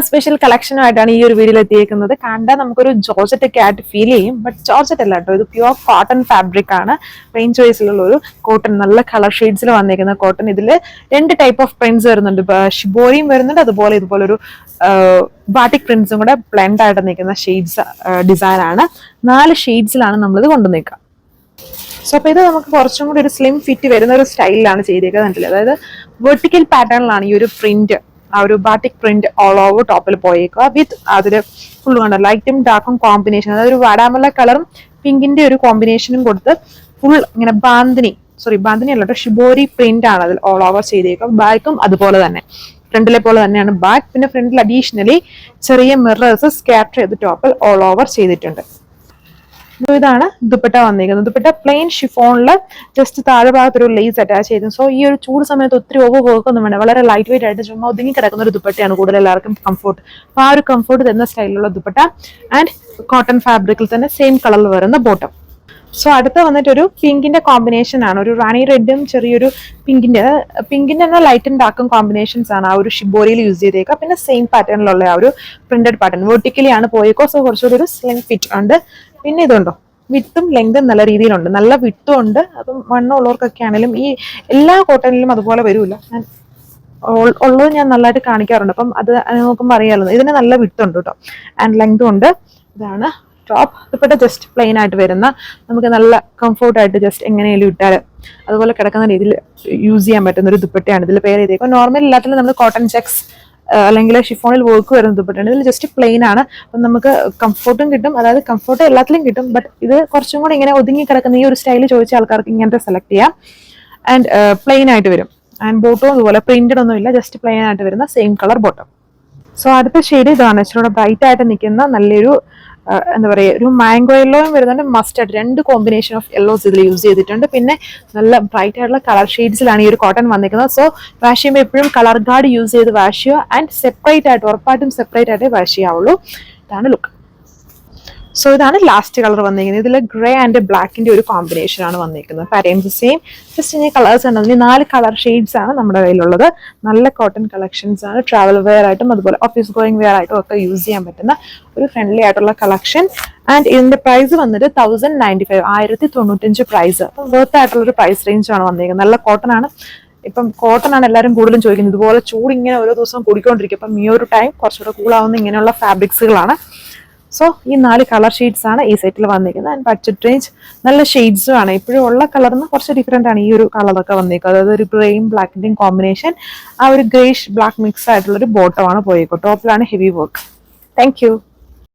Special കളക്ഷനുമായിട്ടാണ് ഈ ഒരു വീഡിയോയിൽ എത്തിയിരിക്കുന്നത്. കണ്ടാൽ നമുക്കൊരു ജോർജറ്റ് ഒക്കെ ആയിട്ട് ഫീൽ ചെയ്യും, ബട്ട് ജോർജറ്റ് അല്ല കേട്ടോ, ഇത് പ്യുവർ കോട്ടൺ ഫാബ്രിക് ആണ്. റേഞ്ച് വൈസിലുള്ള ഒരു കോട്ടൺ, നല്ല കളർ ഷെയ്ഡ്സിൽ വന്നിരിക്കുന്ന കോട്ടൺ. ഇതിൽ 2 ടൈപ്പ് ഓഫ് പ്രിന്റ്സ് വരുന്നുണ്ട്, ഷിബോരിയും വരുന്നുണ്ട്, അതുപോലെ ഇതുപോലെ ഒരു ബാട്ടിക് പ്രിന്റ്സും കൂടെ ബ്ലെൻഡ് ആയിട്ട് നിൽക്കുന്ന ഷെയ്ഡ്സ് ഡിസൈൻ ആണ്. 4 ഷെയ്ഡ്സിലാണ് നമ്മളിത് കൊണ്ടുവന്നിരിക്കുക. സോ അപ്പോൾ ഇത് നമുക്ക് കുറച്ചും കൂടി ഒരു സ്ലിം ഫിറ്റ് വരുന്ന ഒരു സ്റ്റൈലിലാണ് ചെയ്തേക്കുന്നത്. അതായത് വെർട്ടിക്കൽ പാറ്റേണിലാണ് ഈ ഒരു പ്രിന്റ്, ആ ഒരു ബാട്ടിക് പ്രിന്റ് ഓൾ ഓവർ ടോപ്പിൽ പോയേക്കുക. വിത്ത് അതില് ഫുൾ കണ്ടോ ലൈറ്റും ഡാർക്കും കോമ്പിനേഷൻ, അതായത് ഒരു വാടാമുള്ള കളറും പിങ്കിന്റെ ഒരു കോമ്പിനേഷനും കൊടുത്ത് ഫുൾ ഇങ്ങനെ ബാന്തിനി അല്ല കേട്ടോ, ഷിബോരി പ്രിന്റ് ആണ് അതിൽ ഓൾ ഓവർ ചെയ്തേക്കുക. ബാക്കും അതുപോലെ തന്നെ, ഫ്രണ്ടിലെ പോലെ തന്നെയാണ് ബാക്ക്. പിന്നെ ഫ്രണ്ടിൽ അഡീഷണലി ചെറിയ മിറേഴ്സ് സ്കാറ്റർ ചെയ്ത് ടോപ്പിൽ ഓൾ ഓവർ ചെയ്തിട്ടുണ്ട്. ഇതാണ് ദുപ്പട്ട വന്നിരിക്കുന്നത്. ദുപ്പട്ട പ്ലെയിൻ ഷിഫോണില് ജസ്റ്റ് താഴെ ഭാഗത്ത് ഒരു ലേസ് അറ്റാച്ച് ചെയ്തു. സോ ഈ ഒരു ചൂട് സമയത്ത് ഒത്തിരി ഓവർ വർക്ക് ഒന്നും വേണ്ട, വളരെ ലൈറ്റ് വെയിറ്റ് ആയിട്ട് ചുമ്മാ ഒതുങ്ങി കിടക്കുന്ന ഒരു ദുപ്പട്ടയാണ് കൂടുതൽ എല്ലാവർക്കും കംഫോർട്ട്. അപ്പൊ ആ ഒരു കംഫോർട്ട് തരുന്ന സ്റ്റൈലിലുള്ള ദുപ്പട്ട ആൻഡ് കോട്ടൺ ഫാബ്രിക്കിൽ തന്നെ സെയിം കളറിൽ വരുന്ന ബോട്ടം. സോ അടുത്ത വന്നിട്ട് ഒരു പിങ്കിന്റെ കോമ്പിനേഷൻ ആണ്, ഒരു റാണി റെഡും ചെറിയൊരു പിങ്കിന്റെ തന്നെ ലൈറ്റ് ആൻഡ് ഡാർക്കും കോമ്പിനേഷൻസ് ആണ് ആ ഒരു ഷിബോരിയിൽ യൂസ് ചെയ്തേക്കുക. പിന്നെ സെയിം പാറ്റേണിലുള്ള ആ ഒരു പ്രിന്റഡ് പാറ്റേൺ വെർട്ടിക്കലി ആണ് പോയേക്കോ. സോ കുറച്ചുകൂടി ഒരു സ്ലിം ഫിറ്റ് ഉണ്ട്. പിന്നെ ഇതുണ്ടോ, വിത്തും ലെങ്തും നല്ല രീതിയിലുണ്ട്, നല്ല വിത്തും ഉണ്ട്. അപ്പം വണ്ണമുള്ളവർക്കൊക്കെ ആണെങ്കിലും ഈ എല്ലാ കോട്ടണിലും അതുപോലെ വരൂല, ഞാൻ ഉള്ളത് ഞാൻ നല്ലതായിട്ട് കാണിക്കാറുണ്ട്. അപ്പം അത് നോക്കുമ്പോൾ അറിയാമല്ലോ, ഇതിന് നല്ല വിത്തുണ്ട് കേട്ടോ, ആൻഡ് ലെങ്തും ഉണ്ട്. ഇതാണ് ടോപ്പ്. ദുപ്പട്ട ജസ്റ്റ് പ്ലെയിൻ ആയിട്ട് വരുന്ന, നമുക്ക് നല്ല കംഫോർട്ടായിട്ട് ജസ്റ്റ് എങ്ങനെയെങ്കിലും ഇട്ടാൽ അതുപോലെ കിടക്കുന്ന രീതിയിൽ യൂസ് ചെയ്യാൻ പറ്റുന്ന ഒരു ദുപ്പട്ടയാണ്. ഇതിൽ പേര് ചെയ്തേക്കും. നോർമൽ എല്ലാത്തിലും നമ്മൾ കോട്ടൺ ചെക്സ് അല്ലെങ്കിൽ ഷിഫോണിൽ വർക്ക് വരുന്ന ദുപ്പട്ടയാണ്. ഇതിൽ ജസ്റ്റ് പ്ലെയിൻ ആണ്. അപ്പം നമുക്ക് കംഫോർട്ടും കിട്ടും, അതായത് കംഫോർട്ട് എല്ലാത്തിലും കിട്ടും. ബട്ട് ഇത് കുറച്ചും കൂടി ഇങ്ങനെ ഒതുങ്ങി കിടക്കുന്ന ഈ ഒരു സ്റ്റൈലിൽ ചോദിച്ച ആൾക്കാർക്ക് ഇങ്ങനത്തെ സെലക്ട് ചെയ്യാം. ആൻഡ് പ്ലെയിൻ ആയിട്ട് വരും. ആൻഡ് ബോട്ടവും അതുപോലെ പ്രിന്റഡ് ഒന്നും ഇല്ല, ജസ്റ്റ് പ്ലെയിൻ ആയിട്ട് വരുന്ന സെയിം കളർ ബോട്ടം. സോ അടുത്ത ഷെയ്ഡ് ഇതാണ്, ഇച്ചിരി ബ്രൈറ്റ് ആയിട്ട് നിൽക്കുന്ന നല്ലൊരു എന്താ പറയുക, ഒരു മാംഗോ യെല്ലോയും വരുന്നുണ്ട്, മസ്റ്റർഡ്, 2 കോമ്പിനേഷൻ ഓഫ് യെല്ലോസ് ഇതിൽ യൂസ് ചെയ്തിട്ടുണ്ട്. പിന്നെ നല്ല ബ്രൈറ്റ് ആയിട്ടുള്ള കളർ ഷെയ്ഡ്സിലാണ് ഈ ഒരു കോട്ടൺ വന്നിരിക്കുന്നത്. സോ വാഷ് ചെയ്യുമ്പോൾ എപ്പോഴും കളർ ഗാർഡ് യൂസ് ചെയ്ത് വാഷ് ചെയ്യുക. ആൻഡ് സെപ്പറേറ്റ് ആയിട്ട്, ഉറപ്പായിട്ടും സെപ്പറേറ്റ് ആയിട്ട് വാഷ് ചെയ്യാവുള്ളൂ. ഇതാണ് ലുക്ക്. സോ ഇതാണ് ലാസ്റ്റ് കളർ വന്നിരിക്കുന്നത്. ഇതിൽ ഗ്രേ ആൻഡ് ബ്ലാക്കിന്റെ ഒരു കോമ്പിനേഷൻ ആണ് വന്നിരിക്കുന്നത്. പാറ്റേൺസ് സെയിം, ജസ്റ്റ് ഇങ്ങനെ കളേഴ്സ് ഉണ്ട്. അതിന് 4 കളർ ഷെയ്ഡ്സ് ആണ് നമ്മുടെ കയ്യിലുള്ളത്. നല്ല കോട്ടൺ കളക്ഷൻസ് ആണ്. ട്രാവൽ വെയർ ആയിട്ടും അതുപോലെ ഓഫീസ് ഗോയിങ് വെയർ ആയിട്ടും ഒക്കെ യൂസ് ചെയ്യാൻ പറ്റുന്ന ഒരു ഫ്രണ്ട്ലി ആയിട്ടുള്ള കളക്ഷൻ. ആൻഡ് ഇതിന്റെ പ്രൈസ് വന്നിട്ട് 1095, 1095 പ്രൈസ്. അപ്പം വർത്ത് ആയിട്ടുള്ള ഒരു പ്രൈസ് റേഞ്ച് ആണ് വന്നിരിക്കുന്നത്. നല്ല കോട്ടൺ ആണ്. ഇപ്പം കോട്ടൺ ആണ് എല്ലാവരും കൂടുതലും ചോദിക്കുന്നത്. ഇതുപോലെ ചൂട് ഇങ്ങനെ ഓരോ ദിവസം കൂടിക്കൊണ്ടിരിക്കും. അപ്പം ഈ ഒരു ടൈം കുറച്ചുകൂടെ കൂളാവുന്ന ഇങ്ങനെയുള്ള ഫാബ്രിക്സുകളാണ്. സോ ഈ 4 കളർ ഷെയ്ഡ്സ് ആണ് ഈ സെറ്റിൽ വന്നിരിക്കുന്നത്. ആൻഡ് ബഡ്ജറ്റ് റേഞ്ച് നല്ല ഷെയ്ഡ്സും ആണ്. ഇപ്പോഴും ഉള്ള കളറിന് കുറച്ച് ഡിഫറെന്റ് ആണ് ഈ ഒരു കളറൊക്കെ വന്നിരിക്കുന്നത്. അതായത് ഒരു ഗ്രേയും ബ്ലാക്കിന്റെയും കോമ്പിനേഷൻ, ആ ഒരു ഗ്രേഷ് ബ്ലാക്ക് മിക്സ് ആയിട്ടുള്ള ഒരു ബോട്ടമാണ് പോയേക്കോ. ടോപ്പിലാണ് ഹെവി വർക്ക്. Thank you.